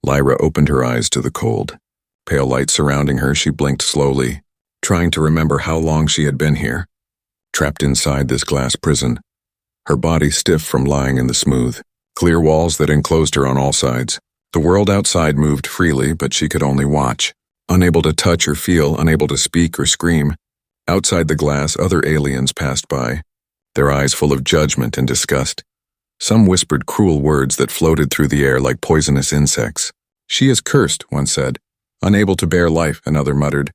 Lyra opened her eyes to the cold. Pale light surrounding her, she blinked slowly, trying to remember how long she had been here, trapped inside this glass prison, her body stiff from lying in the smooth, clear walls that enclosed her on all sides. The world outside moved freely, but she could only watch, unable to touch or feel, unable to speak or scream. Outside the glass, other aliens passed by, their eyes full of judgment and disgust. Some whispered cruel words that floated through the air like poisonous insects. "She is cursed," one said. "Unable to bear life," another muttered.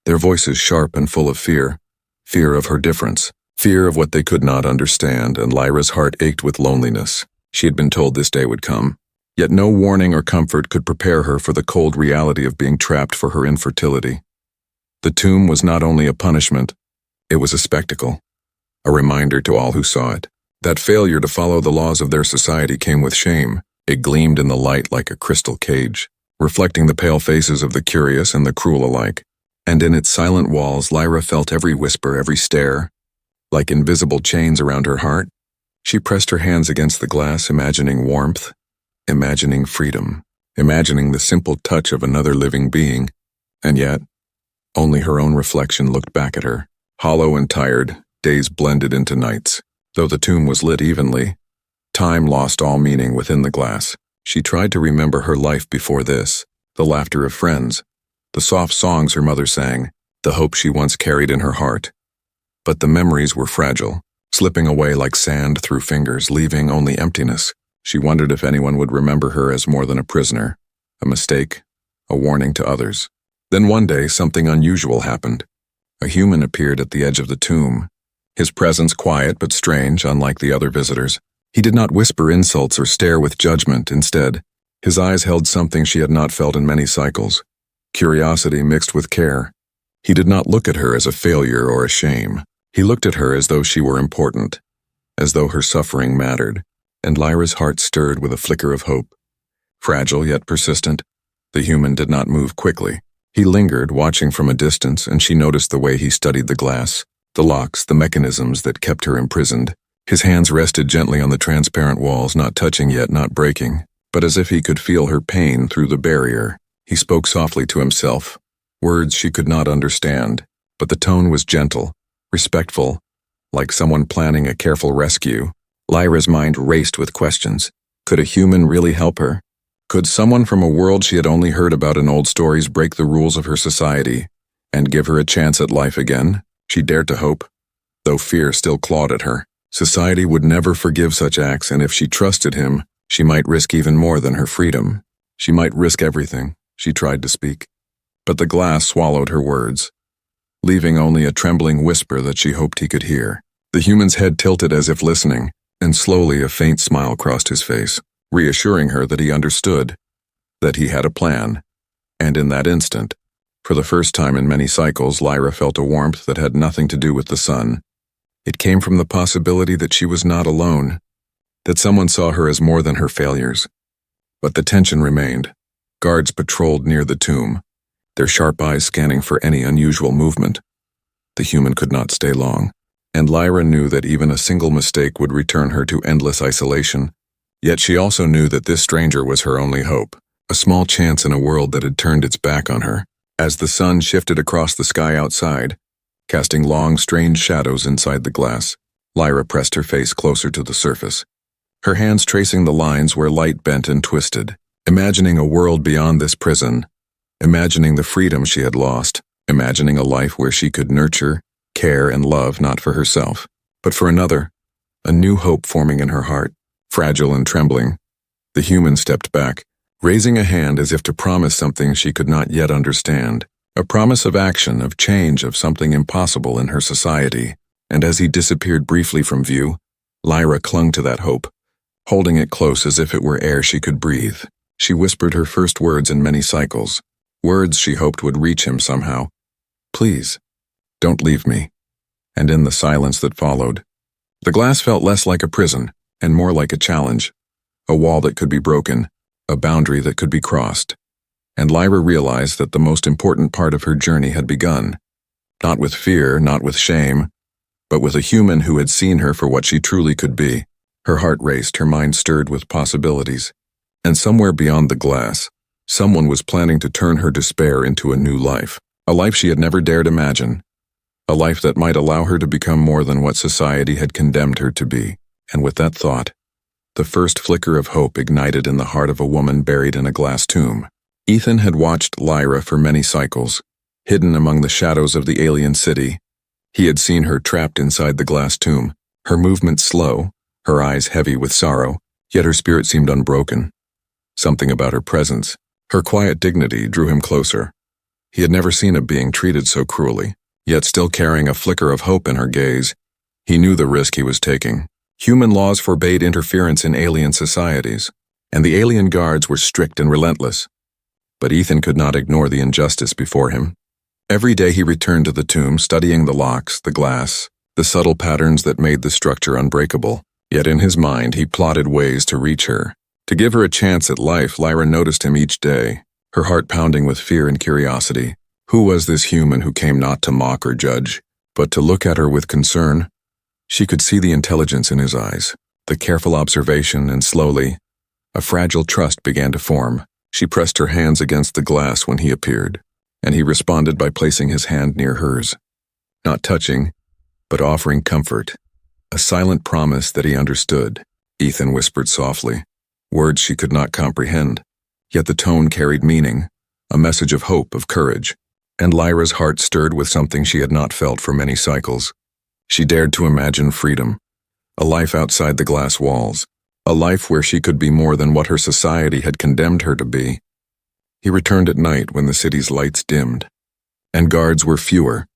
Their voices sharp and full of fear. Fear of her difference. Fear of what they could not understand, and Lyra's heart ached with loneliness. She had been told this day would come. Yet no warning or comfort could prepare her for the cold reality of being trapped for her infertility. The tomb was not only a punishment, it was a spectacle, a reminder to all who saw it, that failure to follow the laws of their society came with shame. It gleamed in the light like a crystal cage, reflecting the pale faces of the curious and the cruel alike. And in its silent walls, Lyra felt every whisper, every stare, like invisible chains around her heart. She pressed her hands against the glass, imagining warmth, imagining freedom, imagining the simple touch of another living being. And yet, only her own reflection looked back at her, hollow and tired, days blended into nights. Though the tomb was lit evenly, time lost all meaning within the glass. She tried to remember her life before this, the laughter of friends, the soft songs her mother sang, the hope she once carried in her heart. But the memories were fragile, slipping away like sand through fingers, leaving only emptiness. She wondered if anyone would remember her as more than a prisoner, a mistake, a warning to others. Then one day, something unusual happened. A human appeared at the edge of the tomb, his presence quiet but strange, unlike the other visitors. He did not whisper insults or stare with judgment. Instead, his eyes held something she had not felt in many cycles, curiosity mixed with care. He did not look at her as a failure or a shame. He looked at her as though she were important, as though her suffering mattered, and Lyra's heart stirred with a flicker of hope. Fragile yet persistent, the human did not move quickly. He lingered, watching from a distance, and she noticed the way he studied the glass, the locks, the mechanisms that kept her imprisoned. His hands rested gently on the transparent walls, not touching yet not breaking, but as if he could feel her pain through the barrier. He spoke softly to himself, words she could not understand, but the tone was gentle, respectful, like someone planning a careful rescue. Lyra's mind raced with questions. Could a human really help her? Could someone from a world she had only heard about in old stories break the rules of her society and give her a chance at life again? She dared to hope, though fear still clawed at her. Society would never forgive such acts, and if she trusted him, she might risk even more than her freedom. She might risk everything. She tried to speak, but the glass swallowed her words, leaving only a trembling whisper that she hoped he could hear. The human's head tilted as if listening, and slowly a faint smile crossed his face, reassuring her that he understood, that he had a plan. And in that instant, for the first time in many cycles, Lyra felt a warmth that had nothing to do with the sun. It came from the possibility that she was not alone, that someone saw her as more than her failures. But the tension remained. Guards patrolled near the tomb, their sharp eyes scanning for any unusual movement. The human could not stay long, and Lyra knew that even a single mistake would return her to endless isolation. Yet she also knew that this stranger was her only hope, a small chance in a world that had turned its back on her. As the sun shifted across the sky outside, casting long, strange shadows inside the glass, Lyra pressed her face closer to the surface, her hands tracing the lines where light bent and twisted, imagining a world beyond this prison, imagining the freedom she had lost, imagining a life where she could nurture, care, and love not for herself, but for another, a new hope forming in her heart. Fragile and trembling, the human stepped back, raising a hand as if to promise something she could not yet understand, a promise of action, of change, of something impossible in her society. And as he disappeared briefly from view, Lyra clung to that hope, holding it close as if it were air she could breathe. She whispered her first words in many cycles, words she hoped would reach him somehow. "Please, don't leave me." And in the silence that followed, the glass felt less like a prison and more like a challenge, a wall that could be broken, a boundary that could be crossed. And Lyra realized that the most important part of her journey had begun, not with fear, not with shame, but with a human who had seen her for what she truly could be. Her heart raced, her mind stirred with possibilities. And somewhere beyond the glass, Someone was planning to turn her despair into a new life, a life she had never dared imagine, a life that might allow her to become more than what society had condemned her to be. And with that thought, the first flicker of hope ignited in the heart of a woman buried in a glass tomb. Ethan had watched Lyra for many cycles, hidden among the shadows of the alien city. He had seen her trapped inside the glass tomb, her movements slow, her eyes heavy with sorrow, yet her spirit seemed unbroken. Something about her presence, her quiet dignity, drew him closer. He had never seen a being treated so cruelly, yet still carrying a flicker of hope in her gaze. He knew the risk he was taking. Human laws forbade interference in alien societies, and the alien guards were strict and relentless. But Ethan could not ignore the injustice before him. Every day he returned to the tomb, studying the locks, the glass, the subtle patterns that made the structure unbreakable. Yet in his mind he plotted ways to reach her, to give her a chance at life. Lyra noticed him each day, her heart pounding with fear and curiosity. Who was this human who came not to mock or judge, but to look at her with concern? She could see the intelligence in his eyes, the careful observation, and slowly, a fragile trust began to form. She pressed her hands against the glass when he appeared, and he responded by placing his hand near hers, not touching, but offering comfort, a silent promise that he understood. Ethan whispered softly, words she could not comprehend, yet the tone carried meaning, a message of hope, of courage, and Lyra's heart stirred with something she had not felt for many cycles. She dared to imagine freedom, a life outside the glass walls, a life where she could be more than what her society had condemned her to be. He returned at night when the city's lights dimmed, and guards were fewer,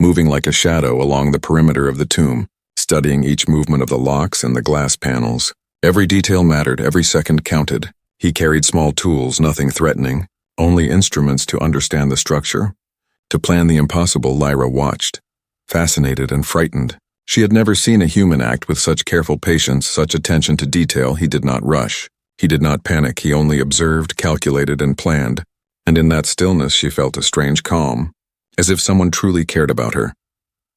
moving like a shadow along the perimeter of the tomb, studying each movement of the locks and the glass panels. Every detail mattered, every second counted. He carried small tools, nothing threatening, only instruments to understand the structure. To plan the impossible, Lyra watched, fascinated and frightened. She had never seen a human act with such careful patience, such attention to detail. He did not rush. He did not panic. He only observed, calculated, and planned. And in that stillness she felt a strange calm, as if someone truly cared about her,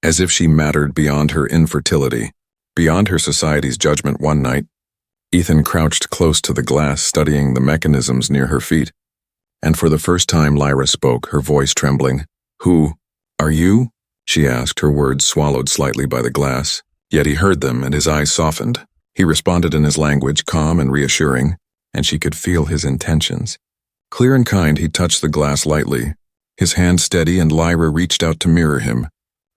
as if she mattered beyond her infertility, beyond her society's judgment. One night, Ethan crouched close to the glass, studying the mechanisms near her feet. And for the first time Lyra spoke, her voice trembling. "Who are you?" she asked, her words swallowed slightly by the glass. Yet he heard them, and his eyes softened. He responded in his language, calm and reassuring, and she could feel his intentions. Clear and kind, he touched the glass lightly, his hand steady, and Lyra reached out to mirror him.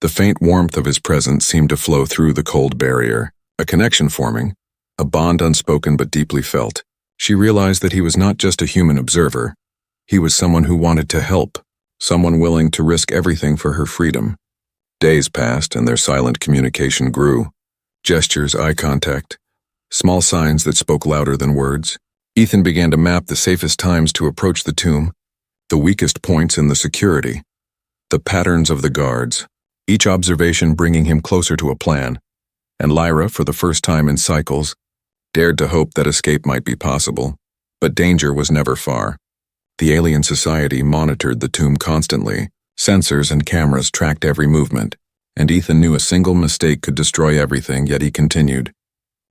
The faint warmth of his presence seemed to flow through the cold barrier, a connection forming, a bond unspoken but deeply felt. She realized that he was not just a human observer. He was someone who wanted to help, someone willing to risk everything for her freedom. Days passed, and their silent communication grew. Gestures, eye contact, small signs that spoke louder than words. Ethan began to map the safest times to approach the tomb, the weakest points in the security, the patterns of the guards, each observation bringing him closer to a plan. And Lyra, for the first time in cycles, dared to hope that escape might be possible. But danger was never far. The alien society monitored the tomb constantly. Sensors and cameras tracked every movement, and Ethan knew a single mistake could destroy everything. Yet he continued,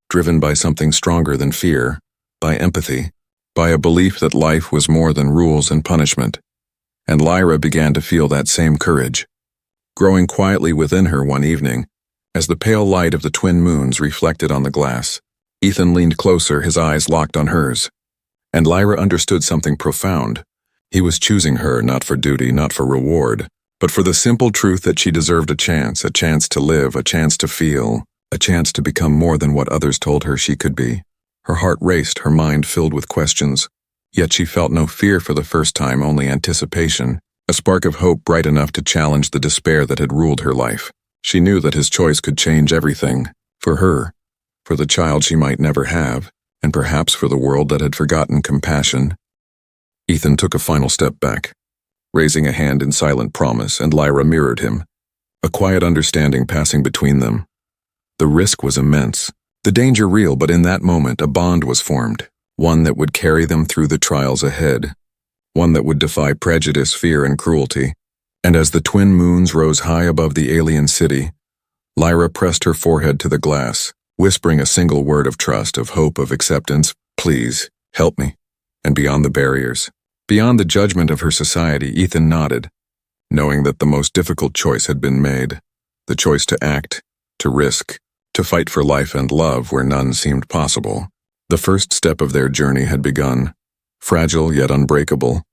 driven by something stronger than fear, by empathy, by a belief that life was more than rules and punishment. And Lyra began to feel that same courage, growing quietly within her. One evening, as the pale light of the twin moons reflected on the glass, Ethan leaned closer, his eyes locked on hers. And Lyra understood something profound. He was choosing her not for duty, not for reward, but for the simple truth that she deserved a chance to live, a chance to feel, a chance to become more than what others told her she could be. Her heart raced, her mind filled with questions. Yet she felt no fear for the first time, only anticipation, a spark of hope bright enough to challenge the despair that had ruled her life. She knew that his choice could change everything, for her, for the child she might never have, and perhaps for the world that had forgotten compassion. Ethan took a final step back, raising a hand in silent promise, and Lyra mirrored him, a quiet understanding passing between them. The risk was immense, the danger real, but in that moment a bond was formed, one that would carry them through the trials ahead, one that would defy prejudice, fear, and cruelty. And as the twin moons rose high above the alien city, Lyra pressed her forehead to the glass, whispering a single word of trust, of hope, of acceptance. "Please, help me." And beyond the barriers, Beyond the judgment of her society, Ethan nodded, knowing that the most difficult choice had been made. The choice to act, to risk, to fight for life and love where none seemed possible. The first step of their journey had begun, fragile yet unbreakable,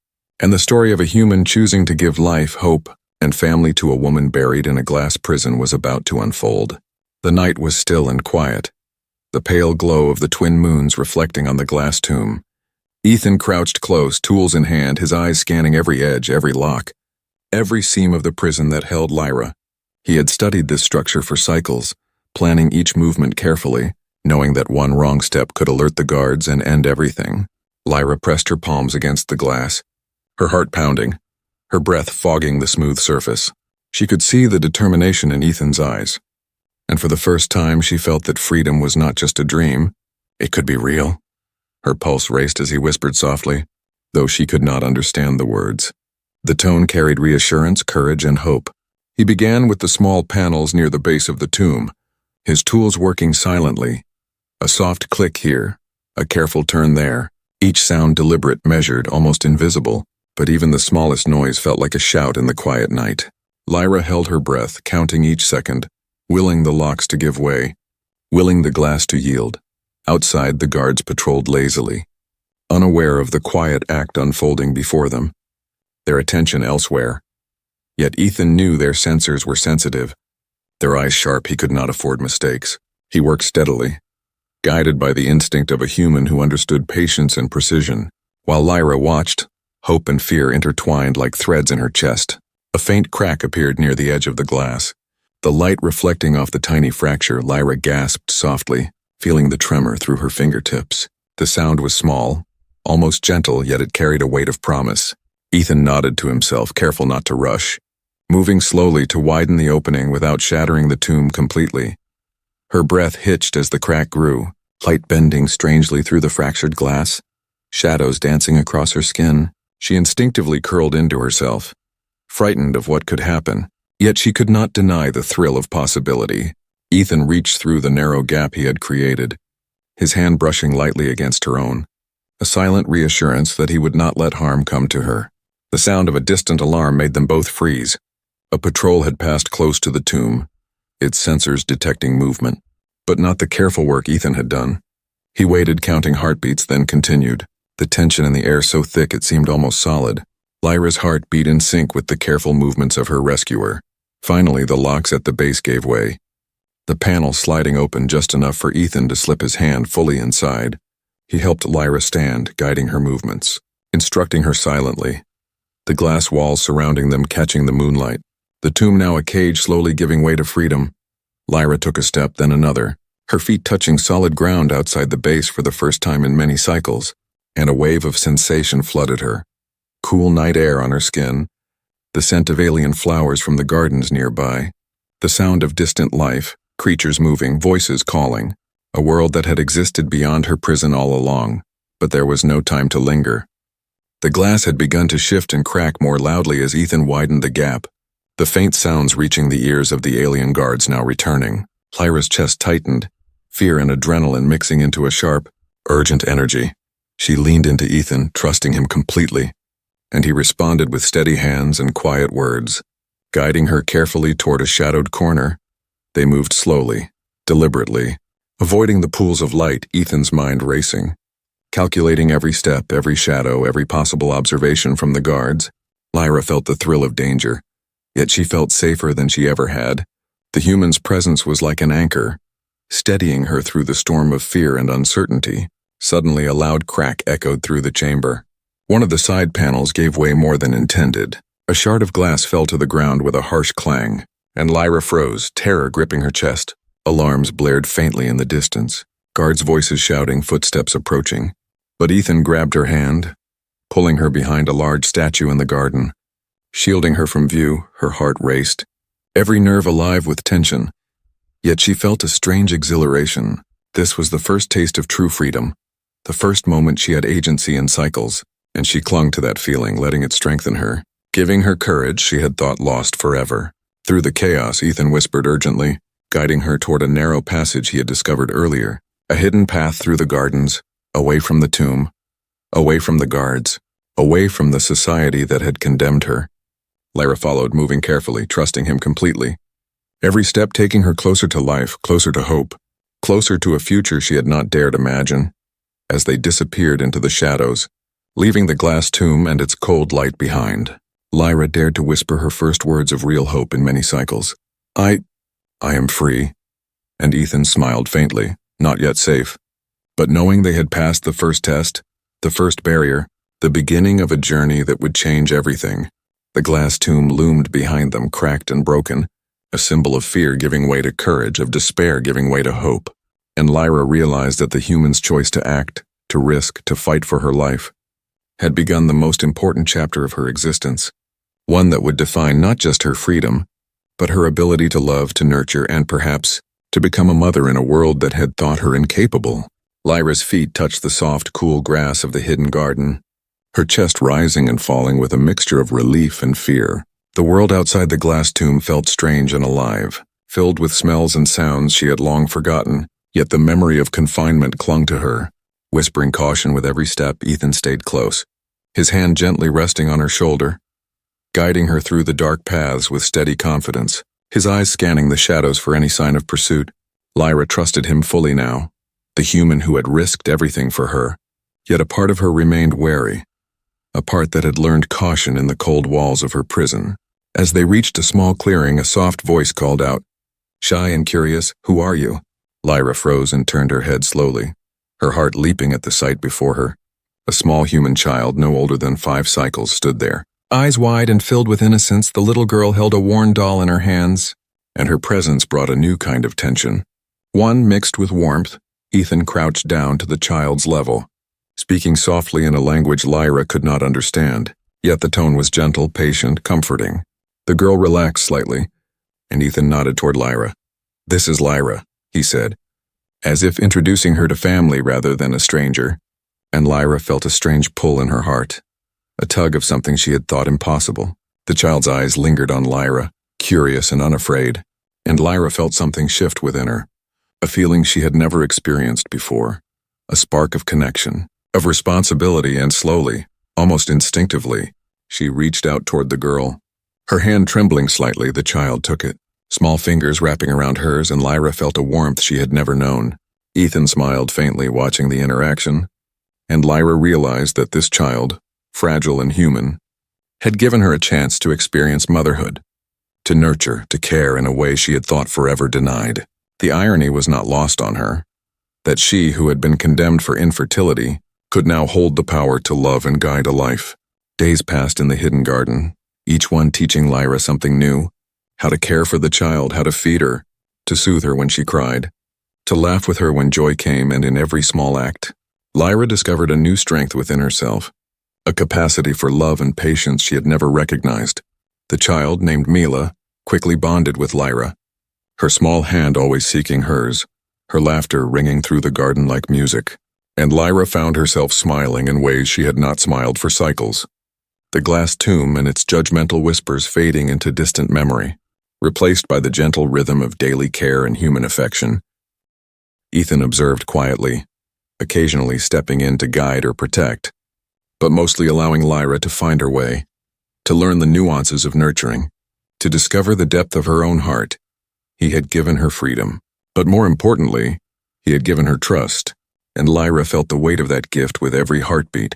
and the story of a human choosing to give life, hope, and family to a woman buried in a glass prison was about to unfold. The night was still and quiet, the pale glow of the twin moons reflecting on the glass tomb. Ethan crouched close, tools in hand, his eyes scanning every edge, every lock, every seam of the prison that held Lyra. He had studied this structure for cycles, planning each movement carefully, knowing that one wrong step could alert the guards and end everything. Lyra pressed her palms against the glass, her heart pounding, her breath fogging the smooth surface. She could see the determination in Ethan's eyes, and for the first time she felt that freedom was not just a dream, it could be real. Her pulse raced as he whispered softly, though she could not understand the words. The tone carried reassurance, courage, and hope. He began with the small panels near the base of the tomb, his tools working silently. A soft click here, a careful turn there, each sound deliberate, measured, almost invisible, but even the smallest noise felt like a shout in the quiet night. Lyra held her breath, counting each second, willing the locks to give way, willing the glass to yield. Outside, the guards patrolled lazily, unaware of the quiet act unfolding before them, their attention elsewhere. Yet Ethan knew their sensors were sensitive, their eyes sharp. He could not afford mistakes. He worked steadily, guided by the instinct of a human who understood patience and precision. While Lyra watched, hope and fear intertwined like threads in her chest. A faint crack appeared near the edge of the glass. The light reflecting off the tiny fracture, Lyra gasped softly, feeling the tremor through her fingertips. The sound was small, almost gentle, yet it carried a weight of promise. Ethan nodded to himself, careful not to rush, moving slowly to widen the opening without shattering the tomb completely. Her breath hitched as the crack grew, light bending strangely through the fractured glass, shadows dancing across her skin. She instinctively curled into herself, frightened of what could happen, yet she could not deny the thrill of possibility. Ethan reached through the narrow gap he had created, his hand brushing lightly against her own, a silent reassurance that he would not let harm come to her. The sound of a distant alarm made them both freeze. A patrol had passed close to the tomb, its sensors detecting movement, but not the careful work Ethan had done. He waited, counting heartbeats, then continued, the tension in the air so thick it seemed almost solid. Lyra's heart beat in sync with the careful movements of her rescuer. Finally, the locks at the base gave way, the panel sliding open just enough for Ethan to slip his hand fully inside. He helped Lyra stand, guiding her movements, instructing her silently, the glass walls surrounding them catching the moonlight. The tomb now a cage, slowly giving way to freedom. Lyra took a step, then another, her feet touching solid ground outside the base for the first time in many cycles, and a wave of sensation flooded her. Cool night air on her skin, the scent of alien flowers from the gardens nearby, the sound of distant life, creatures moving, voices calling, a world that had existed beyond her prison all along, but there was no time to linger. The glass had begun to shift and crack more loudly as Ethan widened the gap, the faint sounds reaching the ears of the alien guards now returning. Lyra's chest tightened, fear and adrenaline mixing into a sharp, urgent energy. She leaned into Ethan, trusting him completely, and he responded with steady hands and quiet words, guiding her carefully toward a shadowed corner. They moved slowly, deliberately, avoiding the pools of light, Ethan's mind racing, calculating every step, every shadow, every possible observation from the guards. Lyra felt the thrill of danger, yet she felt safer than she ever had. The human's presence was like an anchor, steadying her through the storm of fear and uncertainty. Suddenly, a loud crack echoed through the chamber. One of the side panels gave way more than intended. A shard of glass fell to the ground with a harsh clang, and Lyra froze, terror gripping her chest. Alarms blared faintly in the distance, guards' voices shouting, footsteps approaching. But Ethan grabbed her hand, pulling her behind a large statue in the garden. Shielding her from view, her heart raced, every nerve alive with tension. Yet she felt a strange exhilaration. This was the first taste of true freedom, the first moment she had agency in cycles, and she clung to that feeling, letting it strengthen her, giving her courage she had thought lost forever. Through the chaos, Ethan whispered urgently, guiding her toward a narrow passage he had discovered earlier, a hidden path through the gardens, away from the tomb, away from the guards. away from the society that had condemned her. Lyra followed, moving carefully, trusting him completely. Every step taking her closer to life, closer to hope, closer to a future she had not dared imagine. As they disappeared into the shadows, leaving the glass tomb and its cold light behind, Lyra dared to whisper her first words of real hope in many cycles. I am free. And Ethan smiled faintly, not yet safe. But knowing they had passed the first test, the first barrier, the beginning of a journey that would change everything, the glass tomb loomed behind them, cracked and broken, a symbol of fear giving way to courage, of despair giving way to hope. And Lyra realized that the human's choice to act, to risk, to fight for her life, had begun the most important chapter of her existence, one that would define not just her freedom, but her ability to love, to nurture, and perhaps to become a mother in a world that had thought her incapable. Lyra's feet touched the soft, cool grass of the hidden garden, her chest rising and falling with a mixture of relief and fear. The world outside the glass tomb felt strange and alive, filled with smells and sounds she had long forgotten, yet the memory of confinement clung to her. Whispering caution with every step, Ethan stayed close, his hand gently resting on her shoulder, guiding her through the dark paths with steady confidence, his eyes scanning the shadows for any sign of pursuit. Lyra trusted him fully now, the human who had risked everything for her, yet a part of her remained wary, a part that had learned caution in the cold walls of her prison. As they reached a small clearing, a soft voice called out, "Shy and curious, who are you?" Lyra froze and turned her head slowly, her heart leaping at the sight before her. A small human child, no older than 5 cycles, stood there. Eyes wide and filled with innocence, the little girl held a worn doll in her hands, and her presence brought a new kind of tension. One mixed with warmth. Ethan crouched down to the child's level, speaking softly in a language Lyra could not understand, yet the tone was gentle, patient, comforting. The girl relaxed slightly, and Ethan nodded toward Lyra. "This is Lyra," he said, as if introducing her to family rather than a stranger, and Lyra felt a strange pull in her heart, a tug of something she had thought impossible. The child's eyes lingered on Lyra, curious and unafraid, and Lyra felt something shift within her, a feeling she had never experienced before, a spark of connection, of responsibility, and slowly, almost instinctively, she reached out toward the girl. Her hand trembling slightly, the child took it, small fingers wrapping around hers, and Lyra felt a warmth she had never known. Ethan smiled faintly, watching the interaction, and Lyra realized that this child, fragile and human, had given her a chance to experience motherhood, to nurture, to care in a way she had thought forever denied. The irony was not lost on her, that she, who had been condemned for infertility, could now hold the power to love and guide a life. Days passed in the hidden garden, each one teaching Lyra something new, how to care for the child, how to feed her, to soothe her when she cried, to laugh with her when joy came, and in every small act, Lyra discovered a new strength within herself, a capacity for love and patience she had never recognized. The child, named Mila, quickly bonded with Lyra, her small hand always seeking hers, her laughter ringing through the garden like music, and Lyra found herself smiling in ways she had not smiled for cycles. The glass tomb and its judgmental whispers fading into distant memory, replaced by the gentle rhythm of daily care and human affection. Ethan observed quietly, occasionally stepping in to guide or protect, but mostly allowing Lyra to find her way, to learn the nuances of nurturing, to discover the depth of her own heart. He had given her freedom, but more importantly, he had given her trust, and Lyra felt the weight of that gift with every heartbeat.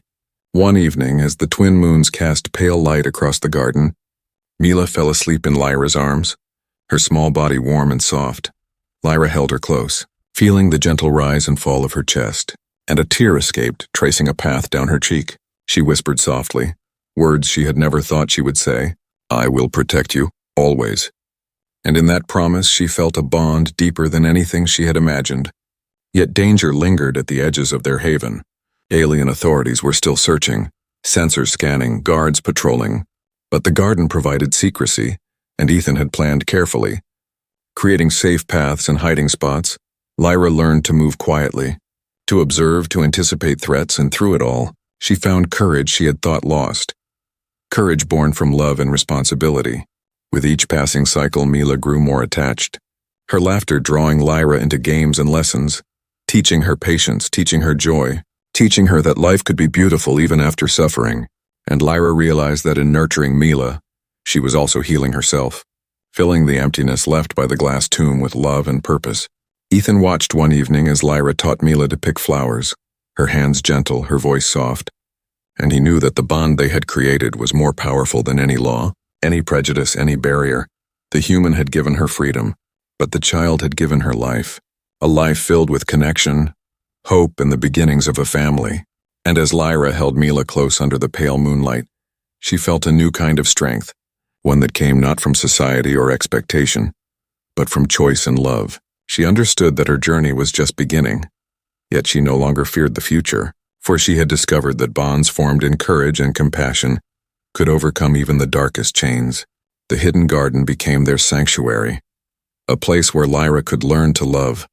One evening, as the twin moons cast pale light across the garden, Mila fell asleep in Lyra's arms, her small body warm and soft. Lyra held her close, feeling the gentle rise and fall of her chest, and a tear escaped, tracing a path down her cheek. She whispered softly, words she had never thought she would say, "I will protect you, always." And in that promise she felt a bond deeper than anything she had imagined. Yet danger lingered at the edges of their haven. Alien authorities were still searching, sensors scanning, guards patrolling. But the garden provided secrecy, and Ethan had planned carefully. Creating safe paths and hiding spots, Lyra learned to move quietly, to observe, to anticipate threats, and through it all, she found courage she had thought lost. Courage born from love and responsibility. With each passing cycle, Mila grew more attached, her laughter drawing Lyra into games and lessons, teaching her patience, teaching her joy, teaching her that life could be beautiful even after suffering. And Lyra realized that in nurturing Mila, she was also healing herself, filling the emptiness left by the glass tomb with love and purpose. Ethan watched one evening as Lyra taught Mila to pick flowers, her hands gentle, her voice soft, and he knew that the bond they had created was more powerful than any law, any prejudice, any barrier. The human had given her freedom, but the child had given her life, a life filled with connection, hope, and the beginnings of a family. And as Lyra held Mila close under the pale moonlight, she felt a new kind of strength, one that came not from society or expectation, but from choice and love. She understood that her journey was just beginning, yet she no longer feared the future, for she had discovered that bonds formed in courage and compassion could overcome even the darkest chains. The hidden garden became their sanctuary, a place where Lyra could learn to love,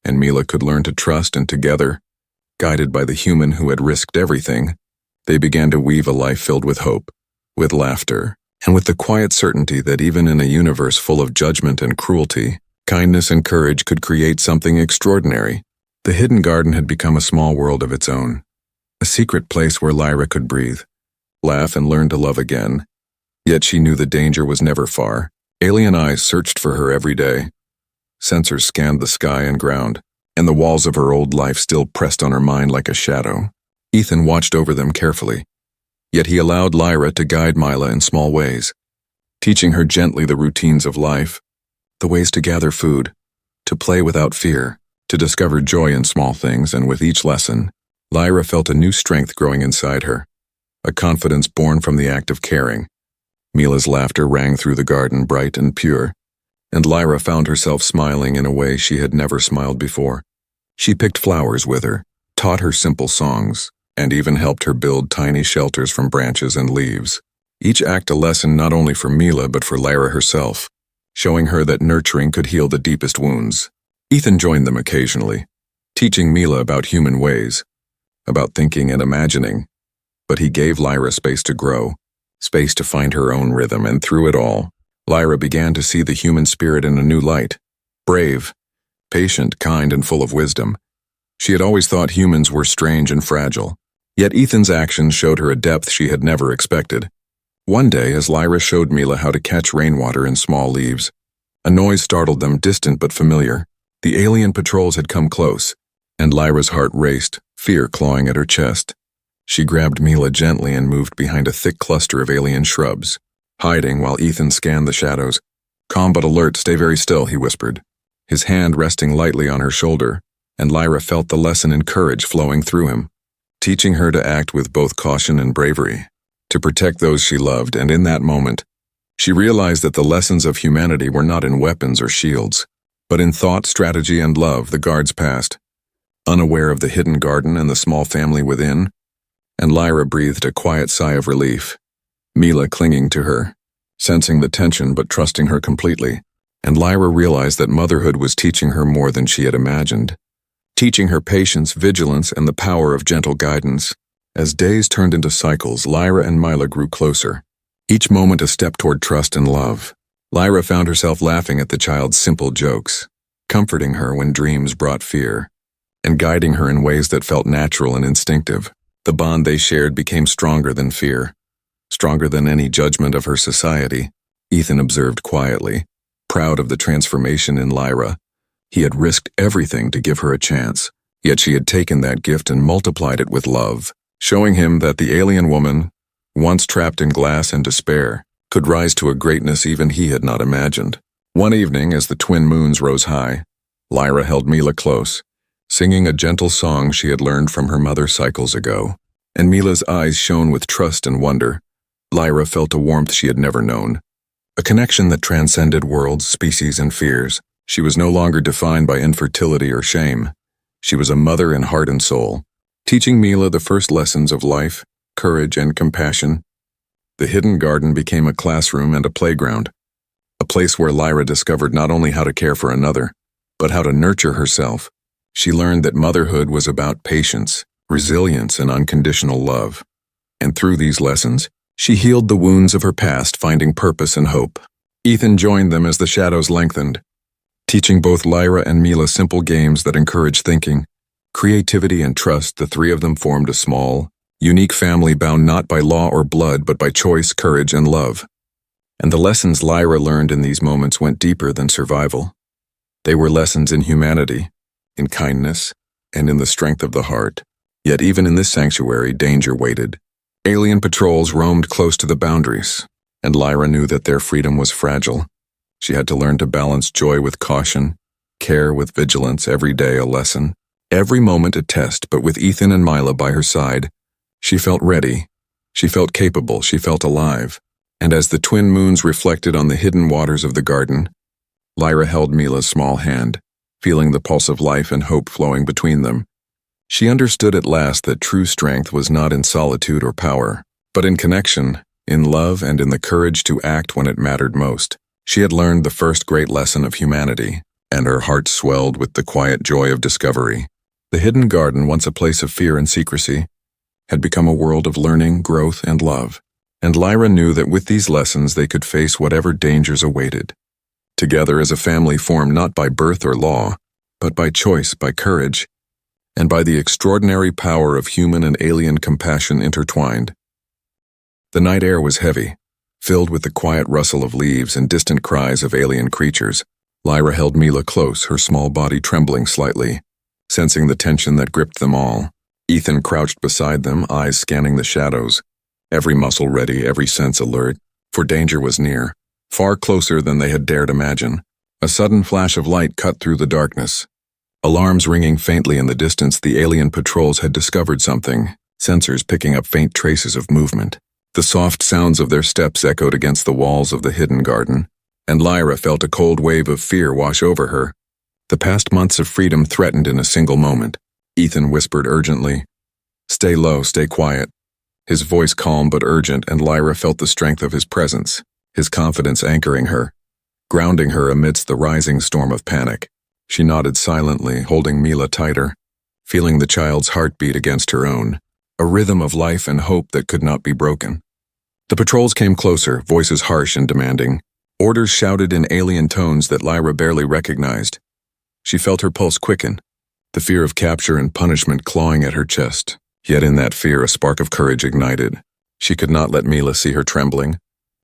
and Mila could learn to trust, and together, guided by the human who had risked everything, they began to weave a life filled with hope, with laughter, and with the quiet certainty that even in a universe full of judgment and cruelty, kindness and courage could create something extraordinary. The hidden garden had become a small world of its own, a secret place where Lyra could breathe, laugh, and learn to love again. Yet she knew the danger was never far. Alien eyes searched for her every day. Sensors scanned the sky and ground, and the walls of her old life still pressed on her mind like a shadow. Ethan watched over them carefully, yet he allowed Lyra to guide Mila in small ways, teaching her gently the routines of life, the ways to gather food, to play without fear, to discover joy in small things. And with each lesson, Lyra felt a new strength growing inside her, a confidence born from the act of caring. Mila's laughter rang through the garden, bright and pure, and Lyra found herself smiling in a way she had never smiled before. She picked flowers with her, taught her simple songs, and even helped her build tiny shelters from branches and leaves. Each act a lesson not only for Mila but for Lyra herself, showing her that nurturing could heal the deepest wounds. Ethan joined them occasionally, teaching Mila about human ways, about thinking and imagining, but he gave Lyra space to grow, space to find her own rhythm, and through it all, Lyra began to see the human spirit in a new light. Brave, patient, kind, and full of wisdom. She had always thought humans were strange and fragile, yet Ethan's actions showed her a depth she had never expected. One day, as Lyra showed Mila how to catch rainwater in small leaves, a noise startled them, distant but familiar. The alien patrols had come close, and Lyra's heart raced, fear clawing at her chest. She grabbed Mila gently and moved behind a thick cluster of alien shrubs, hiding while Ethan scanned the shadows. "Calm but alert, stay very still," he whispered, his hand resting lightly on her shoulder, and Lyra felt the lesson in courage flowing through him, teaching her to act with both caution and bravery, to protect those she loved. And in that moment, she realized that the lessons of humanity were not in weapons or shields, but in thought, strategy, and love. The guards passed, unaware of the hidden garden and the small family within, and Lyra breathed a quiet sigh of relief, Mila clinging to her, sensing the tension but trusting her completely. And Lyra realized that motherhood was teaching her more than she had imagined, teaching her patience, vigilance, and the power of gentle guidance. As days turned into cycles, Lyra and Mila grew closer, each moment a step toward trust and love. Lyra found herself laughing at the child's simple jokes, comforting her when dreams brought fear, and guiding her in ways that felt natural and instinctive. The bond they shared became stronger than fear, stronger than any judgment of her society. Ethan observed quietly, proud of the transformation in Lyra. He had risked everything to give her a chance, yet she had taken that gift and multiplied it with love, showing him that the alien woman, once trapped in glass and despair, could rise to a greatness even he had not imagined. One evening, as the twin moons rose high, Lyra held Mila close, singing a gentle song she had learned from her mother cycles ago, and Mila's eyes shone with trust and wonder. Lyra felt a warmth she had never known, a connection that transcended worlds, species, and fears. She was no longer defined by infertility or shame. She was a mother in heart and soul, teaching Mila the first lessons of life, courage, and compassion. The hidden garden became a classroom and a playground, a place where Lyra discovered not only how to care for another, but how to nurture herself. She learned that motherhood was about patience, resilience, and unconditional love. And through these lessons, she healed the wounds of her past, finding purpose and hope. Ethan joined them as the shadows lengthened, teaching both Lyra and Mila simple games that encouraged thinking, creativity, and trust. The three of them formed a small, Unique family bound not by law or blood, but by choice, courage, and love. And the lessons Lyra learned in these moments went deeper than survival. They were lessons in humanity, in kindness, and in the strength of the heart. Yet even in this sanctuary, danger waited. Alien patrols roamed close to the boundaries, and Lyra knew that their freedom was fragile. She had to learn to balance joy with caution, care with vigilance, every day a lesson, every moment a test. But with Ethan and Mila by her side, she felt ready, she felt capable, she felt alive. And as the twin moons reflected on the hidden waters of the garden, Lyra held Mila's small hand, feeling the pulse of life and hope flowing between them. She understood at last that true strength was not in solitude or power, but in connection, in love, and in the courage to act when it mattered most. She had learned the first great lesson of humanity, and her heart swelled with the quiet joy of discovery. The hidden garden, once a place of fear and secrecy, had become a world of learning, growth, and love. And Lyra knew that with these lessons they could face whatever dangers awaited. Together as a family formed not by birth or law, but by choice, by courage, and by the extraordinary power of human and alien compassion intertwined. The night air was heavy, filled with the quiet rustle of leaves and distant cries of alien creatures. Lyra held Mila close, her small body trembling slightly, sensing the tension that gripped them all. Ethan crouched beside them, eyes scanning the shadows, every muscle ready, every sense alert, for danger was near, far closer than they had dared imagine. A sudden flash of light cut through the darkness. Alarms ringing faintly in the distance, the alien patrols had discovered something, sensors picking up faint traces of movement. The soft sounds of their steps echoed against the walls of the hidden garden, and Lyra felt a cold wave of fear wash over her. The past months of freedom threatened in a single moment. Ethan whispered urgently, "Stay low, stay quiet." His voice calm but urgent, and Lyra felt the strength of his presence, his confidence anchoring her, grounding her amidst the rising storm of panic. She nodded silently, holding Mila tighter, feeling the child's heartbeat against her own, a rhythm of life and hope that could not be broken. The patrols came closer, voices harsh and demanding, orders shouted in alien tones that Lyra barely recognized. She felt her pulse quicken, the fear of capture and punishment clawing at her chest. Yet in that fear, a spark of courage ignited. She could not let Mila see her trembling.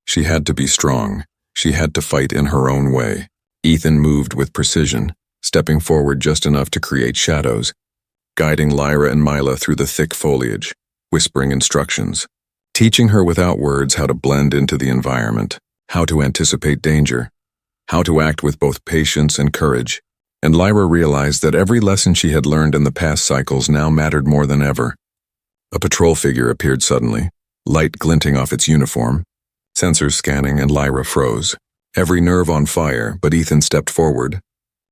She had to be strong. She had to fight in her own way. Ethan moved with precision, stepping forward just enough to create shadows, guiding Lyra and Mila through the thick foliage, whispering instructions, teaching her without words how to blend into the environment, how to anticipate danger, how to act with both patience and courage. And Lyra realized that every lesson she had learned in the past cycles now mattered more than ever. A patrol figure appeared suddenly, light glinting off its uniform, sensors scanning, and Lyra froze, every nerve on fire. But Ethan stepped forward,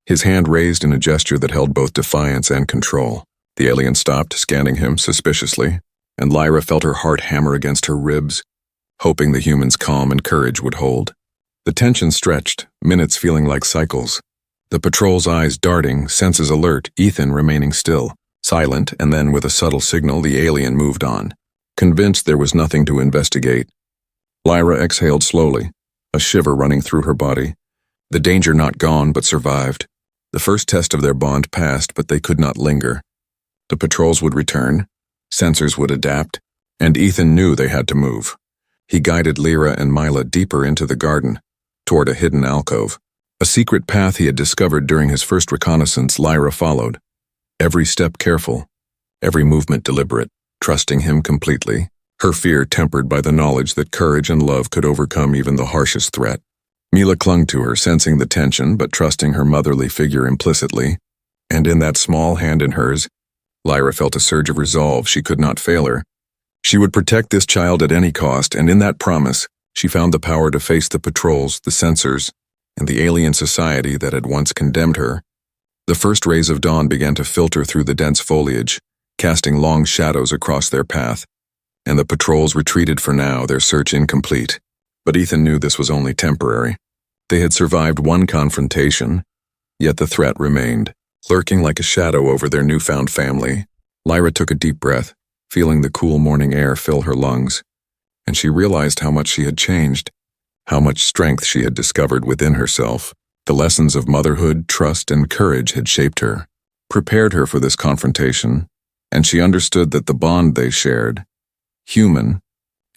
his hand raised in a gesture that held both defiance and control. The alien stopped, scanning him suspiciously, and Lyra felt her heart hammer against her ribs, hoping the human's calm and courage would hold. The tension stretched, minutes feeling like cycles. The patrol's eyes darting, senses alert, Ethan remaining still, silent, and then with a subtle signal the alien moved on. Convinced there was nothing to investigate, Lyra exhaled slowly, a shiver running through her body. The danger not gone, but survived. The first test of their bond passed, but they could not linger. The patrols would return, sensors would adapt, and Ethan knew they had to move. He guided Lyra and Mila deeper into the garden, toward a hidden alcove. A secret path he had discovered during his first reconnaissance. Lyra followed, every step careful, every movement deliberate, trusting him completely, her fear tempered by the knowledge that courage and love could overcome even the harshest threat. Mila clung to her, sensing the tension but trusting her motherly figure implicitly, and in that small hand in hers, Lyra felt a surge of resolve. She could not fail her. She would protect this child at any cost, and in that promise, she found the power to face the patrols, the censors, and the alien society that had once condemned her. The first rays of dawn began to filter through the dense foliage, casting long shadows across their path, and the patrols retreated for now, their search incomplete. But Ethan knew this was only temporary. They had survived one confrontation, yet the threat remained, lurking like a shadow over their newfound family. Lyra took a deep breath, feeling the cool morning air fill her lungs, and she realized how much she had changed, how much strength she had discovered within herself. The lessons of motherhood, trust, and courage had shaped her, prepared her for this confrontation, and she understood that the bond they shared, Human,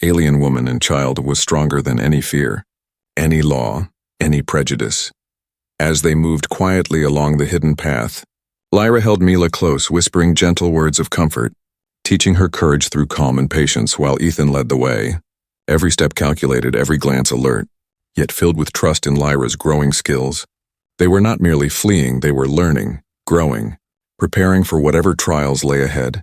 alien woman and child was stronger than any fear, any law, any prejudice. As they moved quietly along the hidden path, Lyra held Mila close, whispering gentle words of comfort, teaching her courage through calm and patience while Ethan led the way, every step calculated, every glance alert, yet filled with trust in Lyra's growing skills. They were not merely fleeing, they were learning, growing, preparing for whatever trials lay ahead.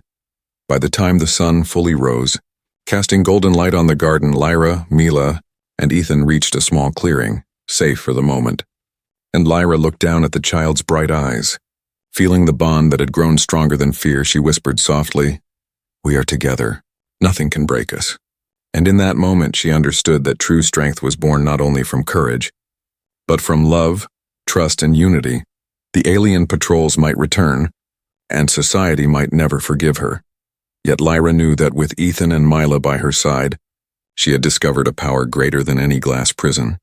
By the time the sun fully rose, casting golden light on the garden, Lyra, Mila, and Ethan reached a small clearing, safe for the moment. And Lyra looked down at the child's bright eyes. Feeling the bond that had grown stronger than fear, she whispered softly, "We are together. Nothing can break us." And in that moment, she understood that true strength was born not only from courage, but from love, trust, and unity. The alien patrols might return, and society might never forgive her. Yet Lyra knew that with Ethan and Mila by her side, she had discovered a power greater than any glass prison,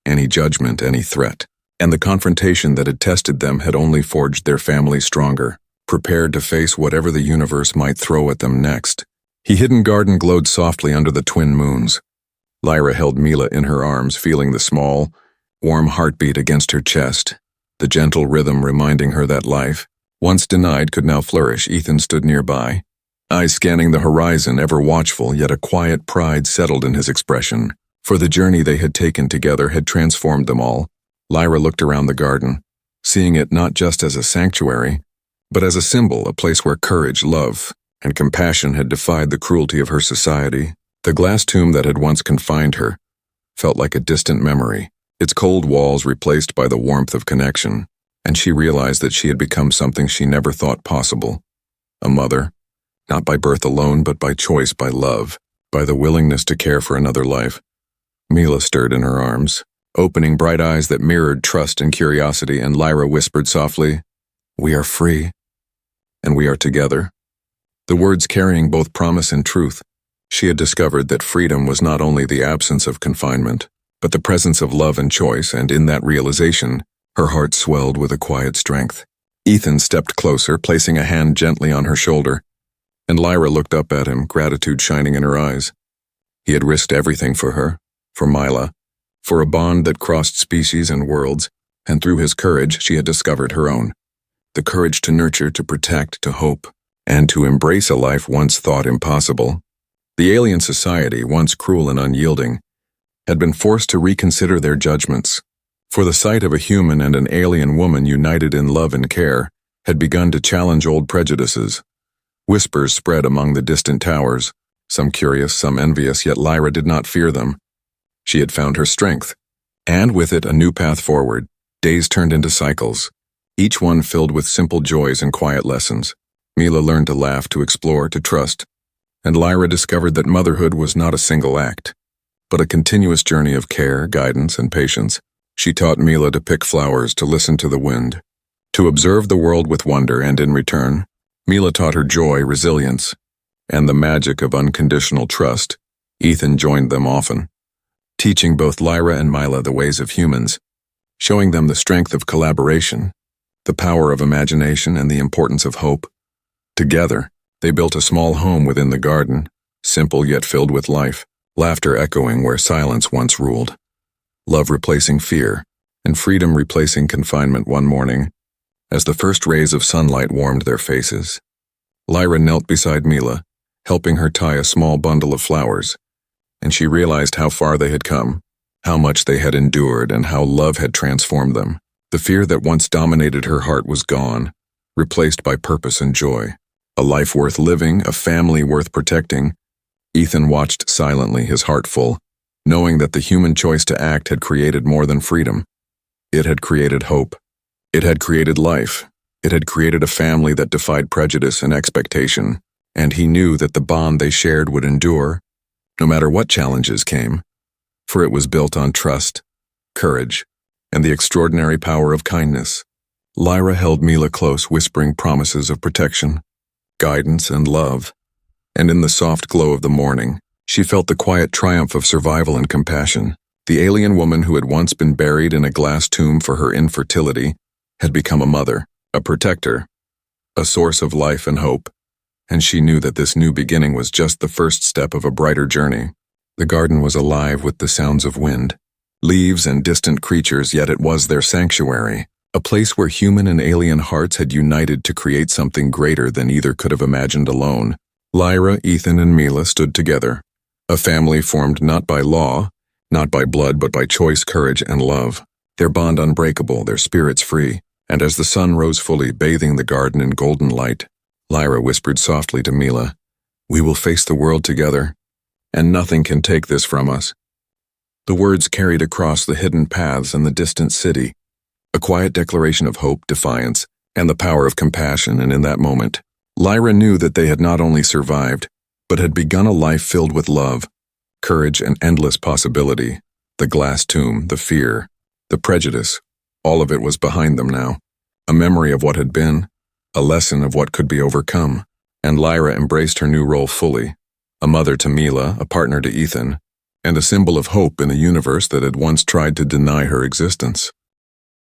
any judgment, any threat. And the confrontation that had tested them had only forged their family stronger, prepared to face whatever the universe might throw at them next. The hidden garden glowed softly under the twin moons. Lyra held Mila in her arms, feeling the small, warm heartbeat against her chest, the gentle rhythm reminding her that life, once denied, could now flourish. Ethan stood nearby, eyes scanning the horizon, ever watchful, yet a quiet pride settled in his expression, for the journey they had taken together had transformed them all. Lyra looked around the garden, seeing it not just as a sanctuary, but as a symbol, a place where courage, love, and compassion had defied the cruelty of her society. The glass tomb that had once confined her felt like a distant memory, its cold walls replaced by the warmth of connection, and she realized that she had become something she never thought possible. A mother, not by birth alone, but by choice, by love, by the willingness to care for another life. Mila stirred in her arms, opening bright eyes that mirrored trust and curiosity, and Lyra whispered softly, "We are free, and we are together." The words carrying both promise and truth. She had discovered that freedom was not only the absence of confinement, but the presence of love and choice, and in that realization, her heart swelled with a quiet strength. Ethan stepped closer, placing a hand gently on her shoulder, and Lyra looked up at him, gratitude shining in her eyes. He had risked everything for her, for Mila, for a bond that crossed species and worlds, and through his courage she had discovered her own. The courage to nurture, to protect, to hope, and to embrace a life once thought impossible. The alien society, once cruel and unyielding, had been forced to reconsider their judgments, for the sight of a human and an alien woman united in love and care had begun to challenge old prejudices. Whispers spread among the distant towers, some curious, some envious, yet Lyra did not fear them. She had found her strength, and with it a new path forward. Days turned into cycles, each one filled with simple joys and quiet lessons. Mila learned to laugh, to explore, to trust, and Lyra discovered that motherhood was not a single act, but a continuous journey of care, guidance, and patience. She taught Mila to pick flowers, to listen to the wind, to observe the world with wonder, and in return, Mila taught her joy, resilience, and the magic of unconditional trust. Ethan joined them often, teaching both Lyra and Mila the ways of humans, showing them the strength of collaboration, the power of imagination, and the importance of hope. Together, they built a small home within the garden, simple yet filled with life, laughter echoing where silence once ruled, love replacing fear, and freedom replacing confinement. One morning, as the first rays of sunlight warmed their faces, Lyra knelt beside Mila, helping her tie a small bundle of flowers, and she realized how far they had come, how much they had endured, and how love had transformed them. The fear that once dominated her heart was gone, replaced by purpose and joy. A life worth living, a family worth protecting. Ethan watched silently, his heart full, knowing that the human choice to act had created more than freedom. It had created hope. It had created life. It had created a family that defied prejudice and expectation, and he knew that the bond they shared would endure, no matter what challenges came, for it was built on trust, courage, and the extraordinary power of kindness. Lyra held Mila close, whispering promises of protection, guidance, and love, and in the soft glow of the morning, she felt the quiet triumph of survival and compassion. The alien woman who had once been buried in a glass tomb for her infertility had become a mother, a protector, a source of life and hope, and she knew that this new beginning was just the first step of a brighter journey. The garden was alive with the sounds of wind, leaves and distant creatures, yet it was their sanctuary, a place where human and alien hearts had united to create something greater than either could have imagined alone. Lyra, Ethan, and Mila stood together, a family formed not by law, not by blood, but by choice, courage, and love. Their bond unbreakable, their spirits free. And as the sun rose fully, bathing the garden in golden light, Lyra whispered softly to Mila, "We will face the world together, and nothing can take this from us." The words carried across the hidden paths and the distant city, a quiet declaration of hope, defiance, and the power of compassion, and in that moment, Lyra knew that they had not only survived, but had begun a life filled with love, courage, and endless possibility. The glass tomb, the fear, the prejudice, all of it was behind them now, a memory of what had been, a lesson of what could be overcome, and Lyra embraced her new role fully, a mother to Mila, a partner to Ethan, and a symbol of hope in a universe that had once tried to deny her existence.